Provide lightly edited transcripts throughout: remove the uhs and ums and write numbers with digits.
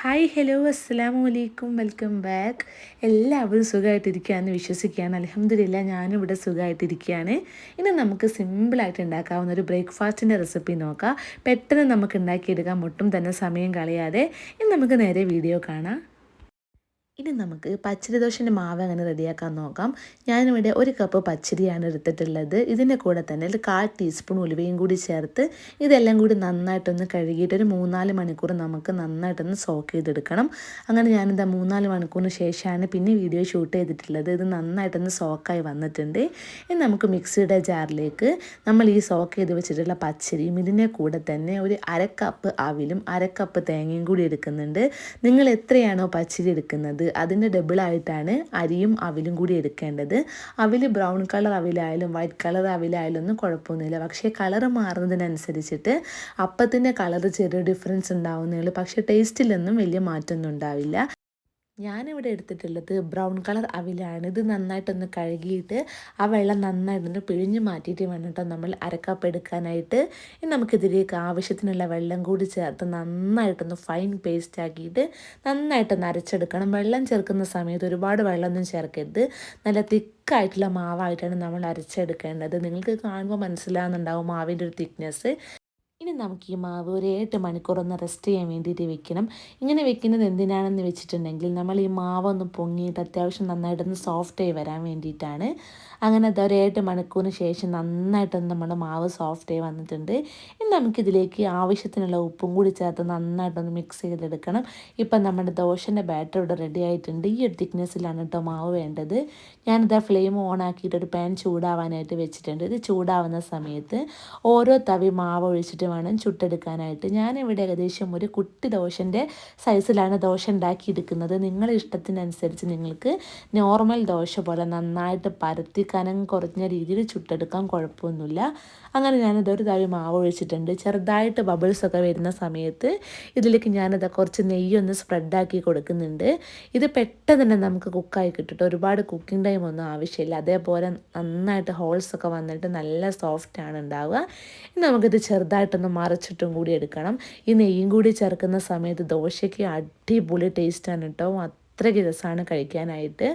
Hi hello അസ്സലാമു അലൈക്കും welcome back. എല്ലാവരും സുഖമായിട്ടിരിക്കുകയെന്ന് വിശ്വസിക്കുകയാണ്. അൽഹംദുലില്ലാ ഞാനും ഇവിടെ സുഖമായിട്ടിരിക്കുകയാണ്. ഇനി നമുക്ക് സിമ്പിളായിട്ട് ഉണ്ടാക്കാവുന്ന ഒരു ബ്രേക്ക്ഫാസ്റ്റിൻ്റെ റെസിപ്പി നോക്കാം. പെട്ടെന്ന് നമുക്ക് ഉണ്ടാക്കിയെടുക്കാം, ഒട്ടും തന്നെ സമയം കളയാതെ. ഇനി നമുക്ക് നേരെ വീഡിയോ കാണാം. ഇനി നമുക്ക് പച്ചരി ദോശൻ്റെ മാവ് എങ്ങനെ റെഡിയാക്കാൻ നോക്കാം. ഞാനിവിടെ 1 കപ്പ് പച്ചരിയാണ് എടുത്തിട്ടുള്ളത്. ഇതിൻ്റെ കൂടെ തന്നെ ഒരു 1/4 ടീസ്പൂൺ ഉലുവയും കൂടി ചേർത്ത് ഇതെല്ലാം കൂടി നന്നായിട്ടൊന്ന് കഴുകിയിട്ട് ഒരു 3-4 മണിക്കൂർ നമുക്ക് നന്നായിട്ടൊന്ന് സോക്ക് ചെയ്തെടുക്കണം. അങ്ങനെ ഞാനിതാ 3-4 മണിക്കൂറിന് ശേഷമാണ് പിന്നെ വീഡിയോ ഷൂട്ട് ചെയ്തിട്ടുള്ളത്. ഇത് നന്നായിട്ടൊന്ന് സോക്കായി വന്നിട്ടുണ്ട്. ഇനി നമുക്ക് മിക്സിയുടെ ജാറിലേക്ക് നമ്മൾ ഈ സോക്ക് ചെയ്ത് വെച്ചിട്ടുള്ള പച്ചരിയും ഇതിൻ്റെ കൂടെ തന്നെ ഒരു 1/2 കപ്പ് അവിലും 1/2 കപ്പ് തേങ്ങയും കൂടി എടുക്കുന്നുണ്ട്. നിങ്ങൾ എത്രയാണോ പച്ചരി എടുക്കുന്നത് അതിൻ്റെ ഡബിളായിട്ടാണ് അരിയും അവിലും കൂടി എടുക്കേണ്ടത്. അവിൽ ബ്രൗൺ കളർ അവിലായാലും വൈറ്റ് കളർ അവിലായാലും ഒന്നും കുഴപ്പമൊന്നുമില്ല. പക്ഷേ കളറ് മാറുന്നതിനനുസരിച്ചിട്ട് അപ്പത്തിൻ്റെ കളറ് ചെറിയ ഡിഫറൻസ് ഉണ്ടാവുന്നേ ഉള്ളൂ. പക്ഷേ ടേസ്റ്റിലൊന്നും വലിയ മാറ്റമൊന്നും ഉണ്ടാവില്ല. ഞാനിവിടെ എടുത്തിട്ടുള്ളത് ബ്രൗൺ കളർ അവിലാണ്. ഇത് നന്നായിട്ടൊന്ന് കഴുകിയിട്ട് ആ വെള്ളം നന്നായിട്ടൊന്ന് പിഴിഞ്ഞ് മാറ്റിയിട്ട് വേണം കേട്ടോ നമ്മൾ അരക്കപ്പ് എടുക്കാനായിട്ട്. ഇനി നമുക്കിതിലേക്ക് ആവശ്യത്തിനുള്ള വെള്ളം കൂടി ചേർത്ത് നന്നായിട്ടൊന്ന് ഫൈൻ പേസ്റ്റ് ആക്കിയിട്ട് നന്നായിട്ടൊന്ന് അരച്ചെടുക്കണം. വെള്ളം ചേർക്കുന്ന സമയത്ത് ഒരുപാട് വെള്ളമൊന്നും ചേർക്കരുത്. നല്ല തിക്കായിട്ടുള്ള മാവായിട്ടാണ് നമ്മൾ അരച്ചെടുക്കേണ്ടത്. നിങ്ങൾക്ക് കാണുമ്പോൾ മനസ്സിലാകുന്നുണ്ടാവും മാവിൻ്റെ ഒരു തിക്നെസ്. ഇനി നമുക്ക് ഈ മാവ് ഒരു 8 മണിക്കൂർ ഒന്ന് റെസ്റ്റ് ചെയ്യാൻ വേണ്ടിയിട്ട് വെക്കണം. ഇങ്ങനെ വെക്കുന്നത് എന്തിനാണെന്ന് വെച്ചിട്ടുണ്ടെങ്കിൽ നമ്മൾ ഈ മാവൊന്ന് പൊങ്ങിയിട്ട് അത്യാവശ്യം നന്നായിട്ടൊന്ന് സോഫ്റ്റായി വരാൻ വേണ്ടിയിട്ടാണ്. അങ്ങനെ അത് ഒരു 8 മണിക്കൂറിന് ശേഷം നന്നായിട്ടൊന്ന് നമ്മുടെ മാവ് സോഫ്റ്റായി വന്നിട്ടുണ്ട്. ഇനി നമുക്കിതിലേക്ക് ആവശ്യത്തിനുള്ള ഉപ്പും കൂടി ചേർത്ത് നന്നായിട്ടൊന്ന് മിക്സ് ചെയ്തെടുക്കണം. ഇപ്പം നമ്മുടെ ദോശൻ്റെ ബാറ്റർ ഇവിടെ റെഡി ആയിട്ടുണ്ട്. ഈ ഒരു തിക്നെസ്സിലാണ് കേട്ടോ മാവ് വേണ്ടത്. ഞാനിതാ ഫ്ലെയിം ഓൺ ആക്കിയിട്ട് ഒരു പാൻ ചൂടാവാനായിട്ട് വെച്ചിട്ടുണ്ട്. ഇത് ചൂടാവുന്ന സമയത്ത് ഓരോ തവി മാവ് ഒഴിച്ചിട്ട് വേണം ചുട്ടെടുക്കാനായിട്ട്. ഞാനിവിടെ ഏകദേശം ഒരു കുട്ടി ദോശൻ്റെ സൈസിലാണ് ദോശ ഉണ്ടാക്കിയെടുക്കുന്നത്. നിങ്ങളുടെ ഇഷ്ടത്തിനനുസരിച്ച് നിങ്ങൾക്ക് നോർമൽ ദോശ പോലെ നന്നായിട്ട് പരത്തി കനം കുറഞ്ഞ രീതിയിൽ ചുട്ടെടുക്കാൻ കുഴപ്പമൊന്നുമില്ല. അങ്ങനെ ഞാനിതൊരു തവി മാവ് ഒഴിച്ചിട്ടുണ്ട്. ചെറുതായിട്ട് ബബിൾസൊക്കെ വരുന്ന സമയത്ത് ഇതിലേക്ക് ഞാനിത് കുറച്ച് നെയ്യൊന്ന് സ്പ്രെഡാക്കി കൊടുക്കുന്നുണ്ട്. ഇത് പെട്ടെന്ന് തന്നെ നമുക്ക് കുക്കായി കിട്ടും. ഒരുപാട് കുക്കിംഗ് ടൈം ഒന്നും ആവശ്യമില്ല. അതേപോലെ നന്നായിട്ട് ഹോൾസൊക്കെ വന്നിട്ട് നല്ല സോഫ്റ്റാണ് ഉണ്ടാവുക. ഇനി നമുക്കിത് ചെറുതായിട്ടൊന്ന് മറിച്ചിട്ടും കൂടി എടുക്കണം. ഈ നെയ്യും കൂടി ചേർക്കുന്ന സമയത്ത് ദോശയ്ക്ക് അടിപൊളി ടേസ്റ്റാണ് കേട്ടോ. അത്രയ്ക്ക് രസമാണ് കഴിക്കാനായിട്ട്.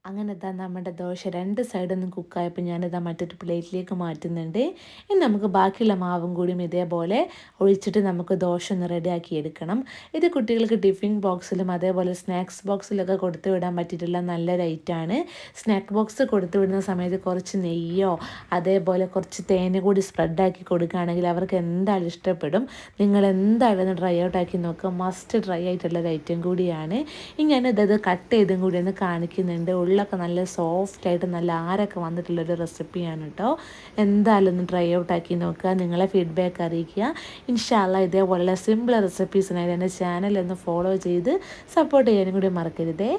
അങ്ങനെ ഇതാ നമ്മുടെ ദോശ 2 സൈഡൊന്നും കുക്കായപ്പോൾ ഞാനിതാ മറ്റൊരു പ്ലേറ്റിലേക്ക് മാറ്റുന്നുണ്ട്. ഇനി നമുക്ക് ബാക്കിയുള്ള മാവും കൂടിയും ഇതേപോലെ ഒഴിച്ചിട്ട് നമുക്ക് ദോശ ഒന്ന് റെഡിയാക്കി എടുക്കണം. ഇത് കുട്ടികൾക്ക് ടിഫിൻ ബോക്സിലും അതേപോലെ സ്നാക്സ് ബോക്സിലൊക്കെ കൊടുത്തു വിടാൻ പറ്റിയിട്ടുള്ള നല്ലൊരു ഐറ്റമാണ്. സ്നാക്ക് ബോക്സ് കൊടുത്തു വിടുന്ന സമയത്ത് കുറച്ച് നെയ്യോ അതേപോലെ കുറച്ച് തേന് കൂടി സ്പ്രെഡാക്കി കൊടുക്കുകയാണെങ്കിൽ അവർക്ക് എന്തായാലും ഇഷ്ടപ്പെടും. നിങ്ങൾ എന്തായാലും ഒന്ന് ട്രൈ ഔട്ട് ആക്കി നോക്കുക. മസ്റ്റ് ട്രൈ ആയിട്ടുള്ളൊരു ഐറ്റം കൂടിയാണ്. ഞാനിത് കട്ട് ചെയ്തും കൂടി ഒന്ന് കാണിക്കുന്നുണ്ട്. ഉള്ളൊക്കെ നല്ല സോഫ്റ്റായിട്ട് നല്ല ആരൊക്കെ വന്നിട്ടുള്ളൊരു റെസിപ്പിയാണ് കേട്ടോ. എന്തായാലും ഒന്ന് ട്രൈ ഔട്ട് ആക്കി നോക്കുക. നിങ്ങളെ ഫീഡ്ബാക്ക് അറിയിക്കുക. ഇൻഷാ അല്ലാഹ് ഇതേപോലുള്ള സിമ്പിൾ റെസിപ്പീസിനായിട്ട് എൻ്റെ ചാനൽ ഒന്ന് ഫോളോ ചെയ്ത് സപ്പോർട്ട് ചെയ്യാനും കൂടി മറക്കരുതേ.